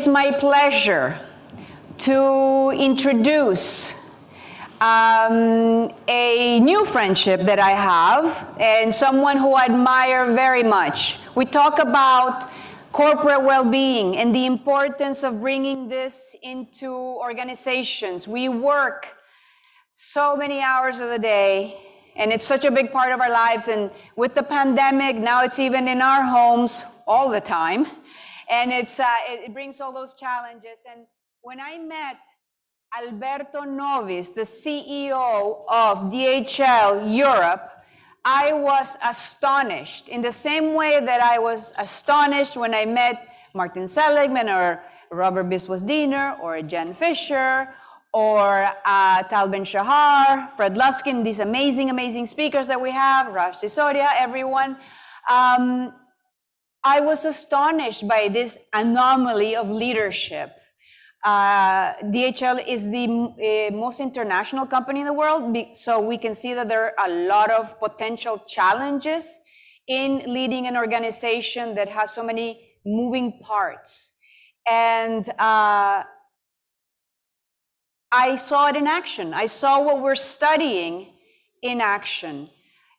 is my pleasure to introduce a new friendship that I have and someone who I admire very much. We talk about corporate well-being and the importance of bringing this into organizations. We work so many hours of the day, and it's such a big part of our lives. And with the pandemic, now it's even in our homes all the time. And it brings all those challenges. And when I met Alberto Nobis, the CEO of DHL Europe, I was astonished in the same way that I was astonished when I met Martin Seligman or Robert Biswas-Diener or Jen Fisher or Tal Ben-Shahar, Fred Luskin, these amazing, amazing speakers that we have, Raj Sisodia, everyone. I was astonished by this anomaly of leadership. DHL is the most international company in the world, so we can see that there are a lot of potential challenges in leading an organization that has so many moving parts. And I saw it in action. I saw what we're studying in action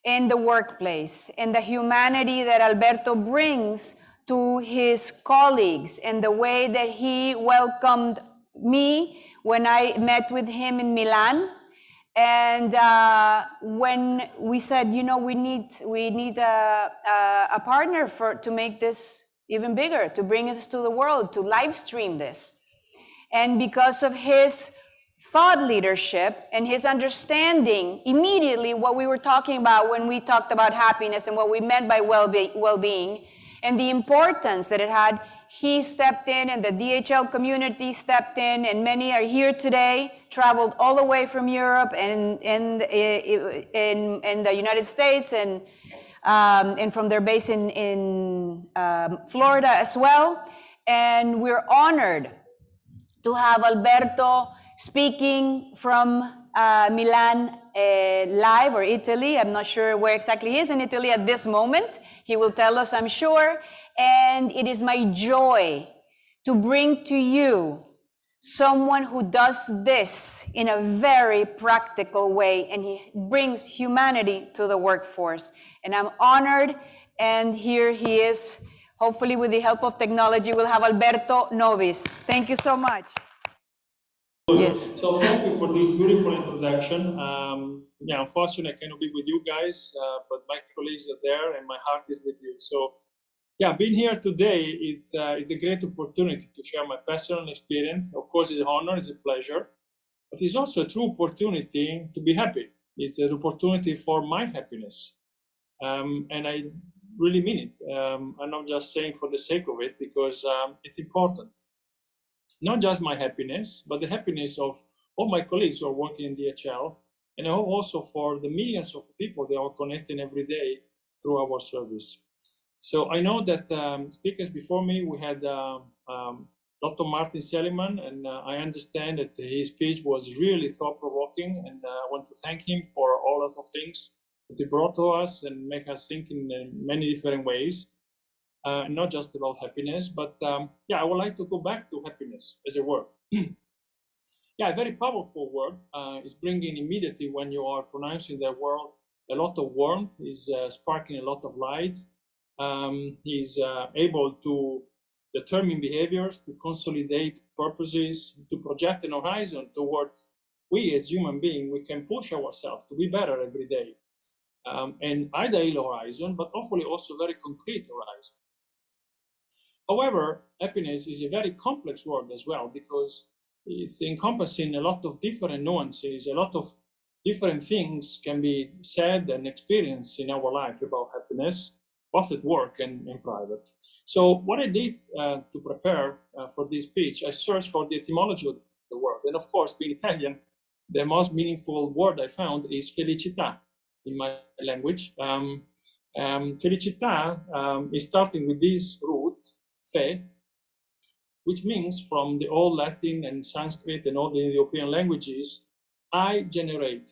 in the workplace, and the humanity that Alberto brings to his colleagues, and the way that he welcomed me when I met with him in Milan. And when we said, you know, we need a partner to make this even bigger, to bring this to the world, to live stream this. And because of his thought leadership and his understanding immediately what we were talking about when we talked about happiness and what we meant by well-being and the importance that it had, he stepped in, and the DHL community stepped in, and many are here today, traveled all the way from Europe and in the United States, and from their base in Florida as well. And we're honored to have Alberto speaking from Milan live, or Italy. I'm not sure where exactly he is in Italy at this moment. He will tell us, I'm sure. And it is my joy to bring to you someone who does this in a very practical way, and he brings humanity to the workforce. And I'm honored, and here he is. Hopefully with the help of technology, we'll have Alberto Nobis. Thank you so much. Yes. So thank you for this beautiful introduction. Yeah, unfortunately, I cannot be with you guys, but my colleagues are there, and my heart is with you. So, yeah, being here today is a great opportunity to share my personal experience. Of course, it's an honor, it's a pleasure, but it's also a true opportunity to be happy. It's an opportunity for my happiness, and I really mean it. I'm not just saying for the sake of it, because it's important. Not just my happiness, but the happiness of all my colleagues who are working in DHL, and also for the millions of people that are connecting every day through our service. So I know that speakers before me, we had Dr. Martin Seligman, and I understand that his speech was really thought-provoking, and I want to thank him for all of the things that he brought to us and make us think in many different ways. Not just about happiness, but yeah, I would like to go back to happiness as a word. Yeah, a very powerful word. It's bringing immediately, when you are pronouncing that word, a lot of warmth, is sparking a lot of light. He's able to determine behaviors, to consolidate purposes, to project an horizon towards we as human beings, we can push ourselves to be better every day. And ideal horizon, but hopefully also very concrete horizon. However, happiness is a very complex word as well, because it's encompassing a lot of different nuances, a lot of different things can be said and experienced in our life about happiness, both at work and in private. So what I did to prepare for this speech, I searched for the etymology of the word. And of course, being Italian, the most meaningful word I found is felicità in my language. Felicità is starting with this root, fe, which means from the old Latin and Sanskrit and all the European languages, I generate,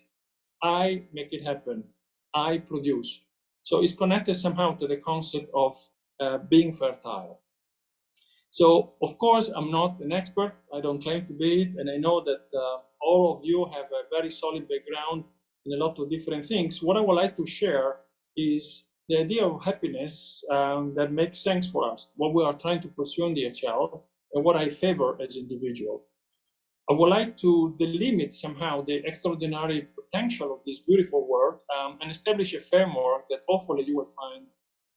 I make it happen, I produce. So it's connected somehow to the concept of being fertile. So, of course, I'm not an expert. I don't claim to be it. And I know that all of you have a very solid background in a lot of different things. What I would like to share is the idea of happiness that makes sense for us, what we are trying to pursue in DHL, and what I favor as an individual. I would like to delimit somehow the extraordinary potential of this beautiful work and establish a framework that hopefully you will find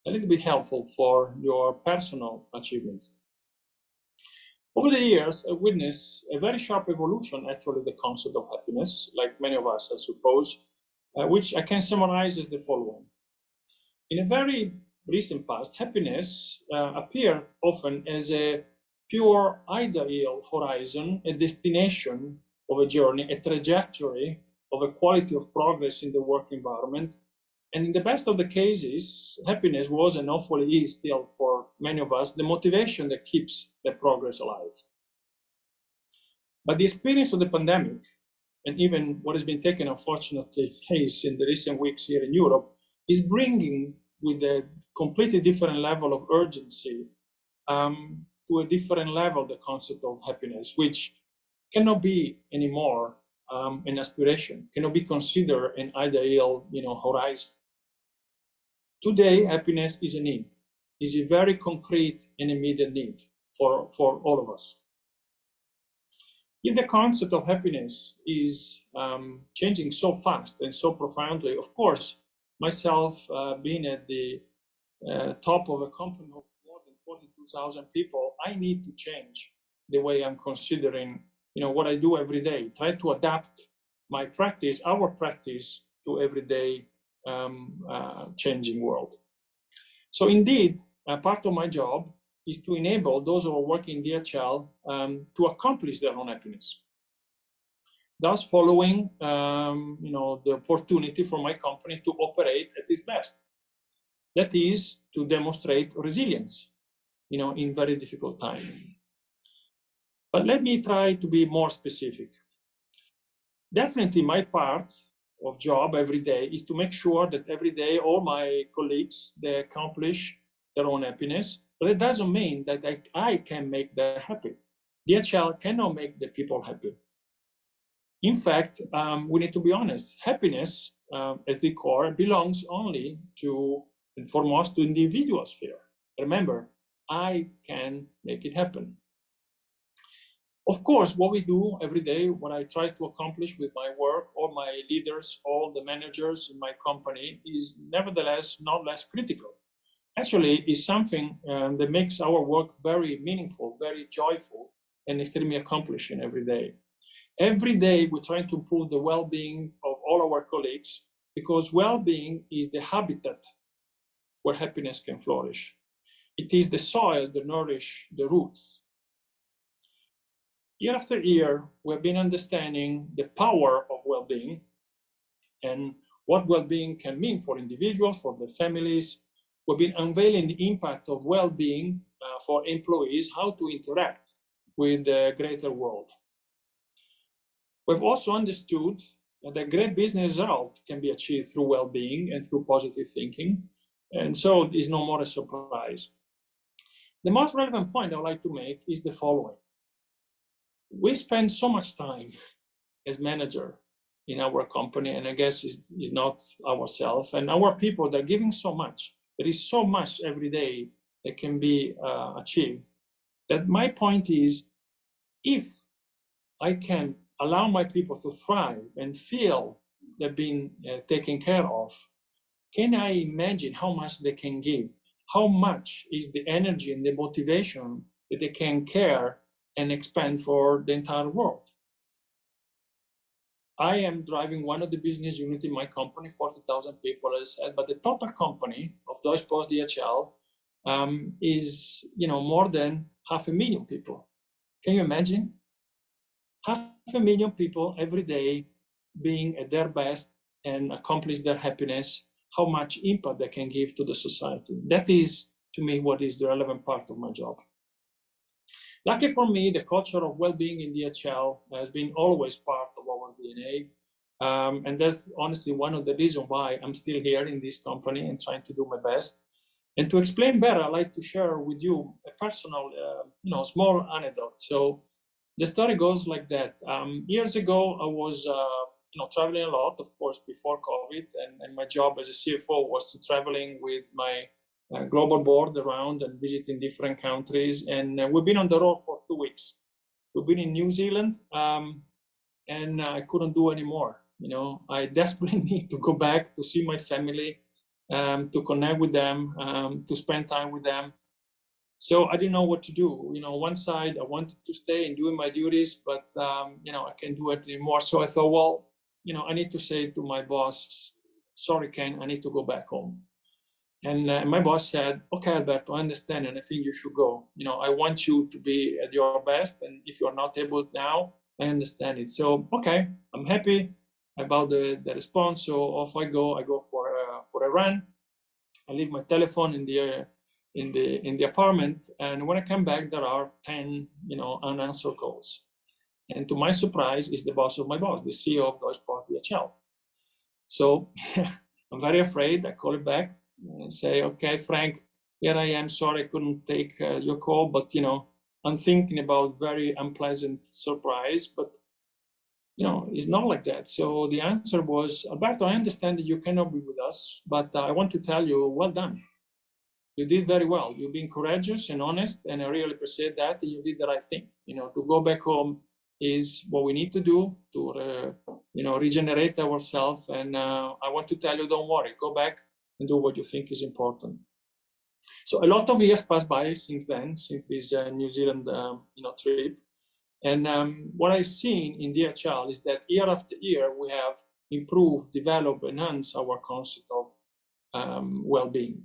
a little bit helpful for your personal achievements. Over the years, I witnessed a very sharp evolution, actually, the concept of happiness, like many of us, I suppose, which I can summarize as the following. In a very recent past, happiness appeared often as a pure ideal horizon, a destination of a journey, a trajectory of a quality of progress in the work environment. And in the best of the cases, happiness was and hopefully is still for many of us the motivation that keeps the progress alive. But the experience of the pandemic, and even what has been taken, unfortunately, place in the recent weeks here in Europe, is bringing with a completely different level of urgency to a different level the concept of happiness, which cannot be anymore an aspiration, cannot be considered an ideal, horizon. Today, happiness is a need, is a very concrete and immediate need for all of us. If the concept of happiness is changing so fast and so profoundly, of course, myself being at the top of a company of more than 42,000 people, I need to change the way I'm considering, what I do every day, try to adapt my practice, our practice, to everyday changing world. So indeed, part of my job is to enable those who are working in DHL to accomplish their own happiness. Thus following, the opportunity for my company to operate at its best. That is to demonstrate resilience, in very difficult times. But let me try to be more specific. Definitely my part of job every day is to make sure that every day all my colleagues, they accomplish their own happiness, but it doesn't mean that I can make them happy. DHL cannot make the people happy. In fact, we need to be honest, happiness at the core belongs only to, and foremost, to individual sphere. Remember, I can make it happen. Of course, what we do every day, what I try to accomplish with my work, all my leaders, all the managers in my company, is nevertheless not less critical. Actually, it's something that makes our work very meaningful, very joyful, and extremely accomplishing every day. Every day, we try to improve the well-being of all our colleagues, because well-being is the habitat where happiness can flourish. It is the soil that nourishes the roots. Year after year, we've been understanding the power of well-being and what well-being can mean for individuals, for their families. We've been unveiling the impact of well-being for employees, how to interact with the greater world. We've also understood that great business result can be achieved through well-being and through positive thinking, and so it's no more a surprise. The most relevant point I would like to make is the following. We spend so much time as manager in our company, and I guess it's not ourselves, and our people, they're giving so much. There is so much every day that can be achieved, that my point is, if I can allow my people to thrive and feel they're being taken care of, can I imagine how much they can give? How much is the energy and the motivation that they can care and expand for the entire world? I am driving one of the business units in my company, 40,000 people, as I said, but the total company of Deutsche Post DHL is, more than 500,000 people. Can you imagine? 500,000 people every day being at their best and accomplish their happiness, how much impact they can give to the society. That is, to me, what is the relevant part of my job. Lucky for me, the culture of well-being in DHL has been always part of our DNA. And that's honestly one of the reasons why I'm still here in this company and trying to do my best. And to explain better, I'd like to share with you a personal, small anecdote. So the story goes like that. Years ago, I was, traveling a lot, of course, before COVID, and my job as a CFO was to traveling with my global board around and visiting different countries. And we've been on the road for 2 weeks. We've been in New Zealand, and I couldn't do anymore. I desperately need to go back to see my family, to connect with them, to spend time with them. So I didn't know what to do. One side I wanted to stay and doing my duties, but I can't do it anymore. So I thought, well, I need to say to my boss, sorry, Ken, I need to go back home. And my boss said, okay, Alberto, I understand, and I think you should go. I want you to be at your best, and if you're not able now, I understand it. So, okay, I'm happy about the response. So off I go. I go for a run. I leave my telephone in the apartment, and when I come back, there are 10 unanswered calls. And to my surprise, is the boss of my boss, the CEO of DHL. So I'm very afraid. I call it back and say, okay, Frank, here I am. Sorry, I couldn't take your call, but I'm thinking about very unpleasant surprise, but it's not like that. So the answer was, Alberto, I understand that you cannot be with us, but I want to tell you, well done. You did very well. You've been courageous and honest, and I really appreciate that. And you did the right thing. To go back home is what we need to do to, regenerate ourselves. And I want to tell you, don't worry, go back and do what you think is important. So a lot of years passed by since then, since this New Zealand, trip. And what I've seen in DHL is that year after year, we have improved, developed, enhanced our concept of well-being.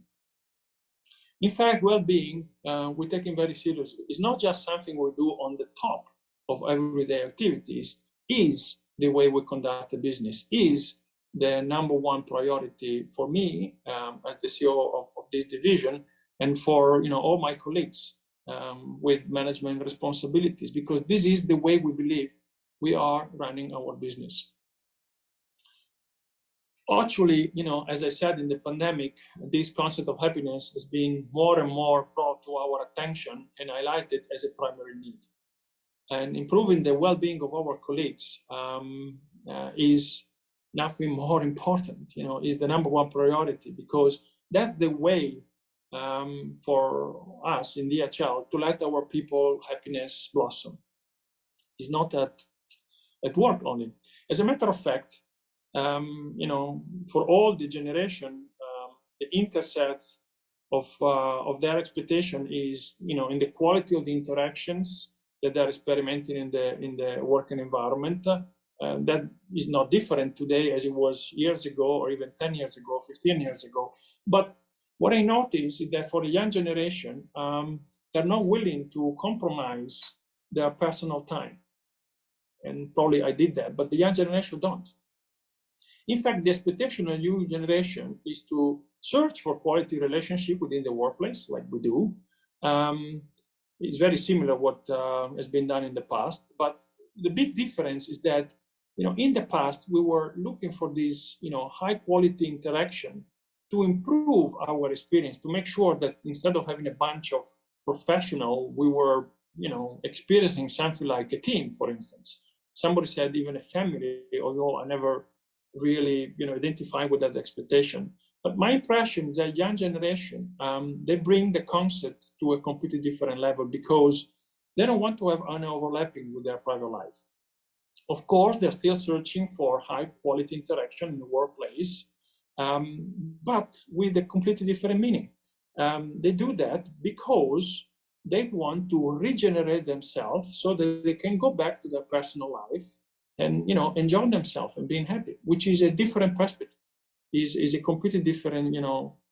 In fact, well-being, we're taking very seriously. It's not just something we do on the top of everyday activities. Is the way we conduct a business, is the number one priority for me as the CEO of this division, and for all my colleagues with management responsibilities, because this is the way we believe we are running our business. Actually, as I said, in the pandemic, this concept of happiness has been more and more brought to our attention and highlighted as a primary need. And improving the well-being of our colleagues is nothing more important, is the number one priority, because that's the way for us in DHL to let our people happiness blossom. It's not at work only. As a matter of fact, for all the generation, the intercept of their expectation is, in the quality of the interactions that they're experimenting in the working environment. That is not different today as it was years ago, or even 10 years ago, 15 years ago. But what I notice is that for the young generation, they're not willing to compromise their personal time. And probably I did that, but the young generation don't. In fact, the expectation of the new generation is to search for quality relationship within the workplace, like we do. It's very similar what has been done in the past. But the big difference is that, in the past, we were looking for this, high quality interaction to improve our experience, to make sure that instead of having a bunch of professionals, we were, experiencing something like a team, for instance. Somebody said even a family, although I never really, identify with that expectation. But my impression is that young generation, they bring the concept to a completely different level, because they don't want to have an overlapping with their private life. Of course, they're still searching for high quality interaction in the workplace, but with a completely different meaning. They do that because they want to regenerate themselves so that they can go back to their personal life and enjoy themselves and being happy, which is a different perspective, is a completely different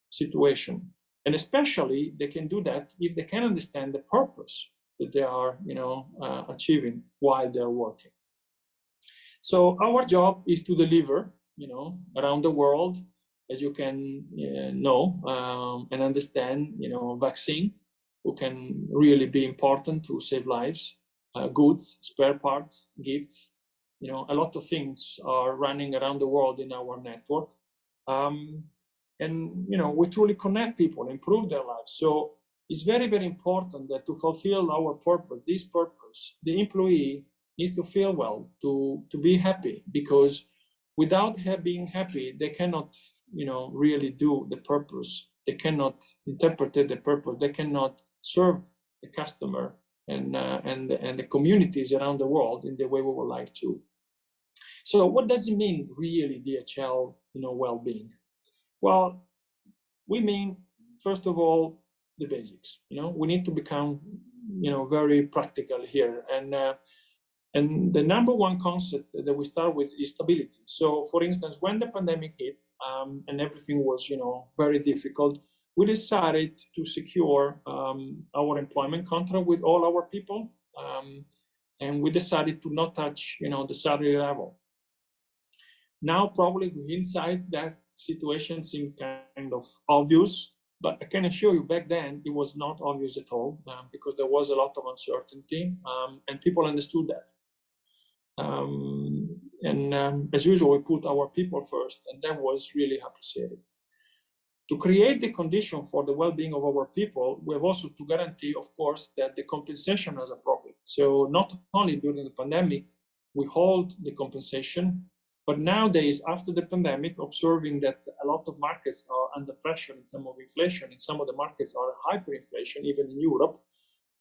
situation. And especially they can do that if they can understand the purpose that they are achieving while they're working. So our job is to deliver around the world, as you can know and understand, vaccine, who can really be important to save lives, goods, spare parts, gifts. A lot of things are running around the world in our network. and we truly connect people, improve their lives. So it's very, very important that to fulfill our purpose, this purpose, the employee needs to feel well, to be happy, because without being happy, they cannot, really do the purpose. They cannot interpret the purpose. They cannot serve the customer and the communities around the world in the way we would like to. So what does it mean, really, DHL, well-being? Well, we mean, first of all, the basics. We need to become, very practical here. And the number one concept that we start with is stability. So, for instance, when the pandemic hit and everything was, very difficult, we decided to secure our employment contract with all our people, and we decided to not touch, the salary level. Now, probably with hindsight, that situation seemed kind of obvious, but I can assure you back then it was not obvious at all, because there was a lot of uncertainty, and people understood that. As usual, we put our people first, and that was really appreciated. To create the condition for the well-being of our people, we have also to guarantee, of course, that the compensation is appropriate. So not only during the pandemic, we hold the compensation, but nowadays, after the pandemic, observing that a lot of markets are under pressure in terms of inflation, and some of the markets are hyperinflation, even in Europe,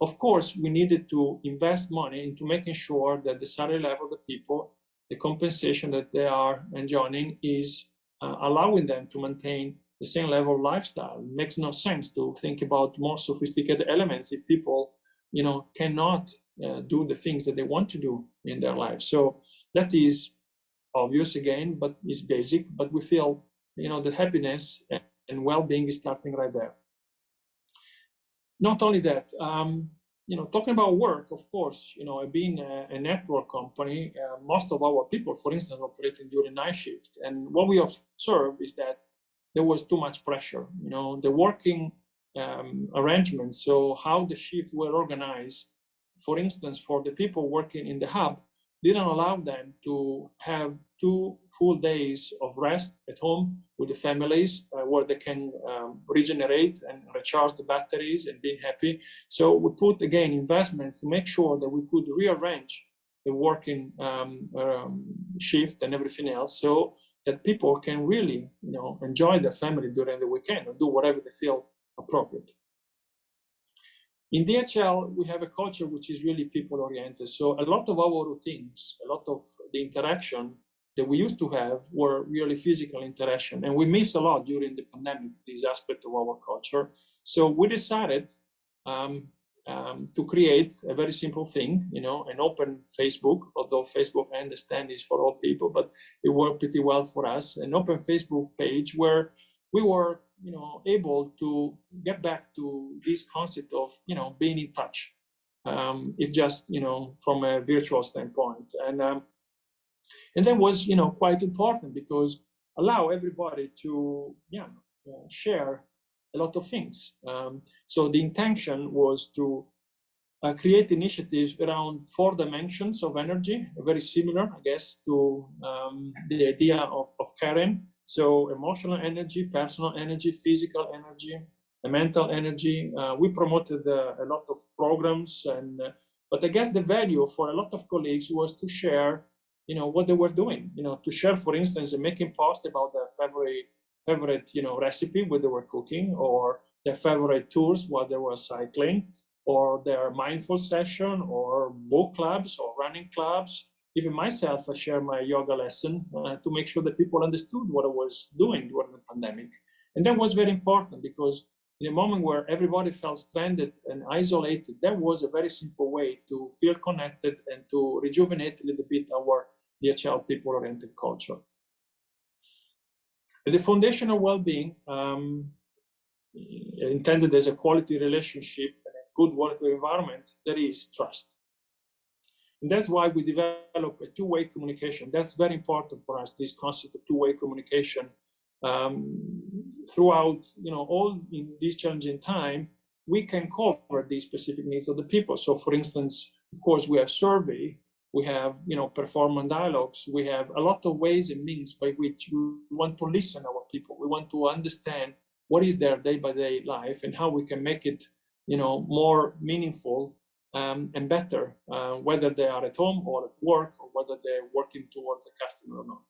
of course, we needed to invest money into making sure that the salary level of the people, the compensation that they are enjoying, is allowing them to maintain the same level of lifestyle. It makes no sense to think about more sophisticated elements if people, cannot do the things that they want to do in their lives. So that is obvious again, but it's basic. But we feel, that happiness and well-being is starting right there. Not only that, talking about work, of course, being a network company, most of our people, for instance, operating during night shift. And what we observed is that there was too much pressure. The working arrangements, so how the shifts were organized, for instance, for the people working in the hub, didn't allow them to have 2 full days of rest at home with the families, where they can regenerate and recharge the batteries and be happy. So we put, again, investments to make sure that we could rearrange the working shift and everything else, so that people can really, enjoy their family during the weekend or do whatever they feel appropriate. In DHL, we have a culture which is really people-oriented. So a lot of our routines, a lot of the interaction that we used to have were really physical interaction. And we miss a lot during the pandemic, this aspect of our culture. So we decided to create a very simple thing, an open Facebook, although Facebook, I understand, is for all people, but it worked pretty well for us, an open Facebook page where we were, able to get back to this concept of, being in touch, if just, from a virtual standpoint. And that was, quite important, because allow everybody to, share a lot of things. So the intention was to create initiatives around 4 dimensions of energy, very similar, I guess, to the idea of caring. So emotional energy, personal energy, physical energy, the mental energy. We promoted a lot of programs, but I guess the value for a lot of colleagues was to share, what they were doing. To share, for instance, making posts about their favorite, recipe when they were cooking, or their favorite tours while they were cycling, or their mindful session, or book clubs, or running clubs. Even myself, I share my yoga lesson to make sure that people understood what I was doing during the pandemic. And that was very important, because in a moment where everybody felt stranded and isolated, that was a very simple way to feel connected and to rejuvenate a little bit our DHL people-oriented culture. The foundation of well-being, intended as a quality relationship and a good working environment, there is trust. And that's why we develop a two-way communication. That's very important for us, this concept of two-way communication. Throughout, all in this challenging time, we can cover the specific needs of the people. So, for instance, of course, we have survey we have performance dialogues, we have a lot of ways and means by which we want to listen to our people. We want to understand what is their day-by-day life and how we can make it more meaningful and better, whether they are at home or at work, or whether they're working towards a customer or not.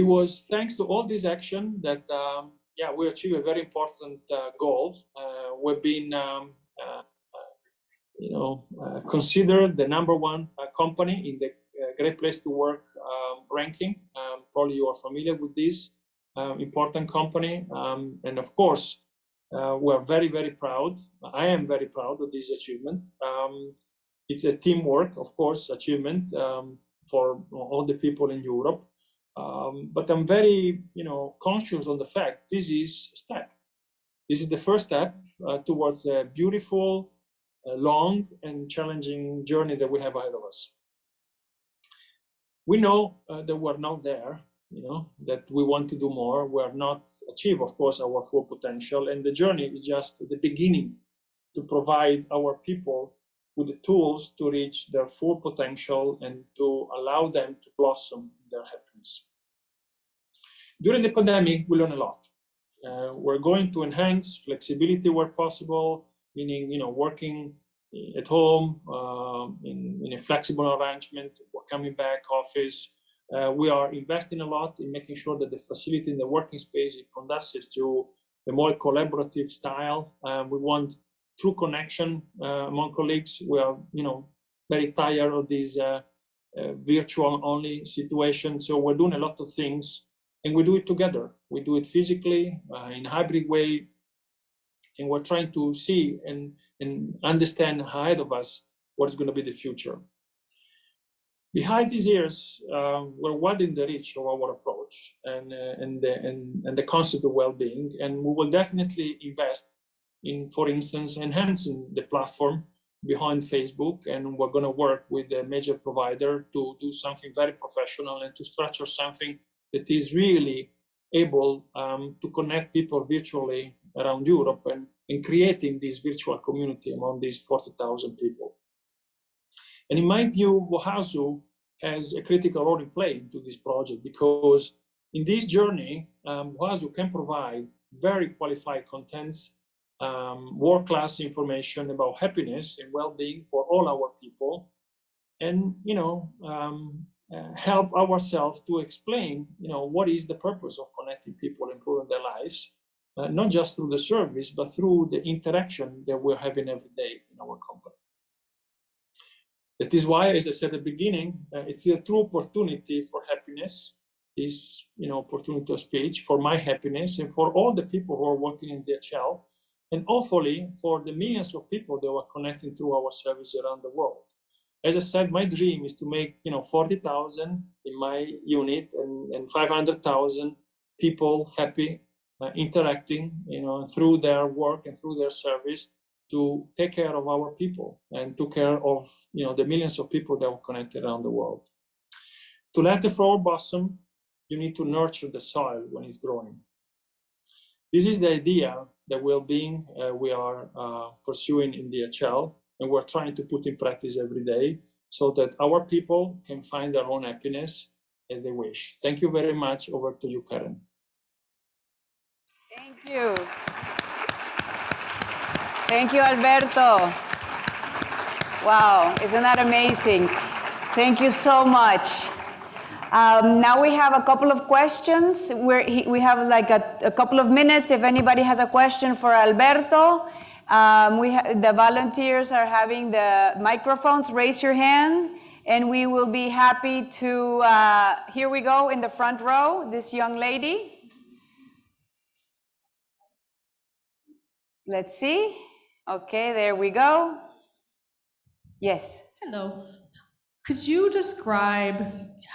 It was thanks to all this action that we achieved a very important goal. We've been considered the #1 company in the Great Place to Work ranking. Probably you are familiar with this important company. And of course, we are very, very proud. I am very proud of this achievement. It's a teamwork, of course, achievement for all the people in Europe. But I'm very, conscious of the fact this is a step. This is the first step towards a beautiful, long and challenging journey that we have ahead of us. We know that we're not there, that we want to do more. We are not achieve, of course, our full potential, and the journey is just the beginning to provide our people with the tools to reach their full potential and to allow them to blossom in their happiness. During the pandemic, we learned a lot. We're going to enhance flexibility where possible, meaning working at home in a flexible arrangement. We're coming back office. We are investing a lot in making sure that the facility in the working space is conducive to a more collaborative style. We want true connection among colleagues. We are very tired of this virtual only situation. So we're doing a lot of things, and we do it together. We do it physically in a hybrid way, and we're trying to see and understand ahead of us what's going to be the future. Behind these years, we're widening the reach of our approach and the concept of well-being, and we will definitely invest in, for instance, enhancing the platform behind Facebook, and we're going to work with a major provider to do something very professional and to structure something that is really able to connect people virtually around Europe and creating this virtual community among these 40,000 people. And in my view, Wohazu has a critical role in play into this project, because in this journey, Wohazu can provide very qualified contents, world-class information about happiness and well-being for all our people, and help ourselves to explain what is the purpose of connecting people, improving their lives, not just through the service, but through the interaction that we're having every day in our company. That is why, as I said at the beginning, it's a true opportunity for happiness, this opportunity of speech, for my happiness, and for all the people who are working in DHL, and hopefully for the millions of people that are connecting through our service around the world. As I said, my dream is to make 40,000 in my unit and 500,000 people happy, interacting through their work and through their service, to take care of our people and to care of the millions of people that are connected around the world. To let the flower blossom, you need to nurture the soil when it's growing. This is the idea that well-being we are pursuing in DHL, and we're trying to put in practice every day so that our people can find their own happiness as they wish. Thank you very much. Over to you, Karen. Thank you. Thank you, Alberto. Wow, isn't that amazing? Thank you so much. Now we have a couple of questions. We have like a couple of minutes. If anybody has a question for Alberto, the volunteers are having the microphones. Raise your hand, and we will be happy to, here we go in the front row, this young lady. Let's see. Okay, there we go. Yes. Hello. Could you describe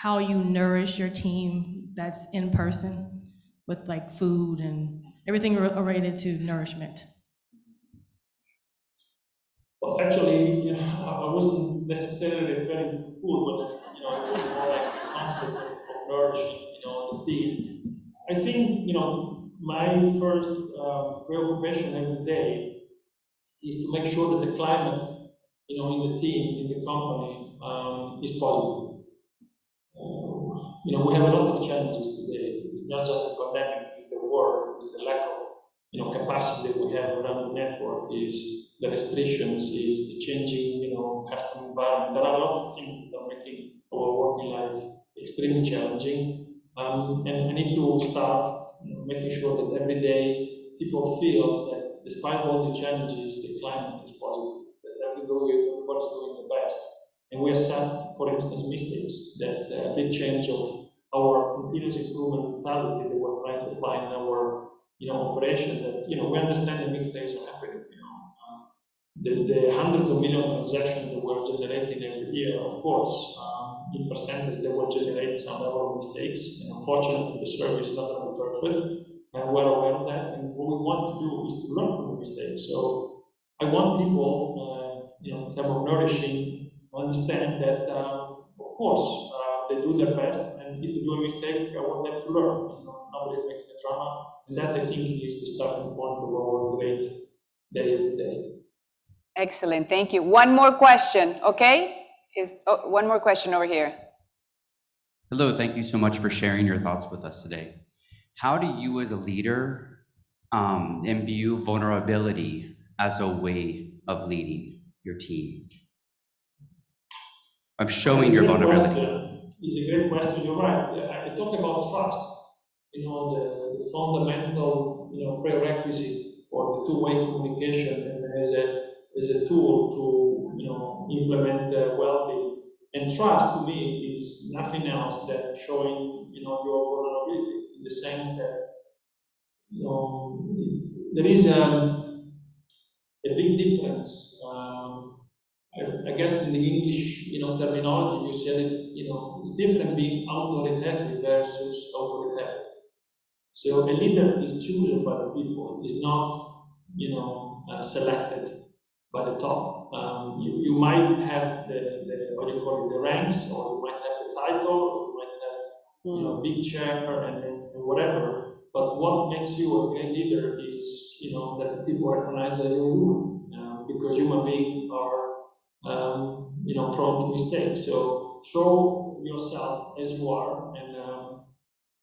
how you nourish your team that's in person with like food and everything related to nourishment? Well, actually, I wasn't necessarily referring to food, but it was more like the concept of nourishing, the team. I think, my first preoccupation every day is to make sure that the climate in the team, in the company, is positive. We have a lot of challenges today. It's not just the pandemic, it's the war, it's the lack of capacity that we have around the network, is the restrictions, is the changing customer environment. There are a lot of things that are making our working life extremely challenging. And I need to start making sure that every day people feel that despite all these challenges, the climate is positive, that everybody's doing the best. And we accept, for instance, mistakes. That's a big change of our continuous improvement mentality that we're trying to apply in our operation, that we understand that mistakes are happening. The hundreds of million transactions that we're generating every year, of course, in percentage, they will generate some level of mistakes. And unfortunately, the service is not going to be perfect, and we're aware of that. And what we want to do is to learn from the mistakes. So I want people, in terms of nourishing, understand that, of course, they do their best, and if they do a mistake, I want them to learn. Nobody making a drama, and that I think is the starting point of our great day of the day. Excellent, thank you. One more question, okay? One more question over here. Hello, thank you so much for sharing your thoughts with us today. How do you as a leader imbue vulnerability as a way of leading your team? Of showing your vulnerability. It's a great question, you're right. I talk about trust, the fundamental prerequisites for the two-way communication, and as a tool to implement Wellbeing. And trust to me is nothing else than showing your vulnerability, in the sense that there is a big difference. I guess in the English terminology, you said it, it's different being authoritative versus authoritarian. So a leader is chosen by the people, is not selected by the top. You might have the ranks, or you might have the title, or you might have big chair and whatever. But what makes you a great leader is that people recognize that you're human, because human beings are prone to mistakes. So show yourself as you are, and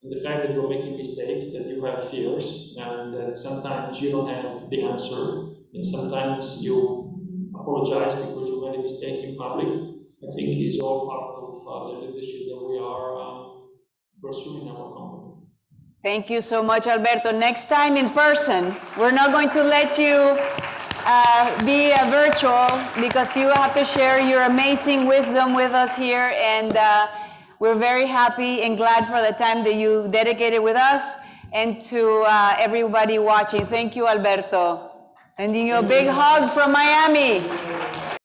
the fact that you're making mistakes, that you have fears, and that sometimes you don't have the answer, and sometimes you apologize because you made a mistake in public, I think is all part of the leadership that we are pursuing in our company. Thank you so much, Alberto. Next time in person, we're not going to let you be virtual, because you have to share your amazing wisdom with us here, and we're very happy and glad for the time that you dedicated with us, and to everybody watching. Thank you, Alberto. Sending you a big hug from Miami.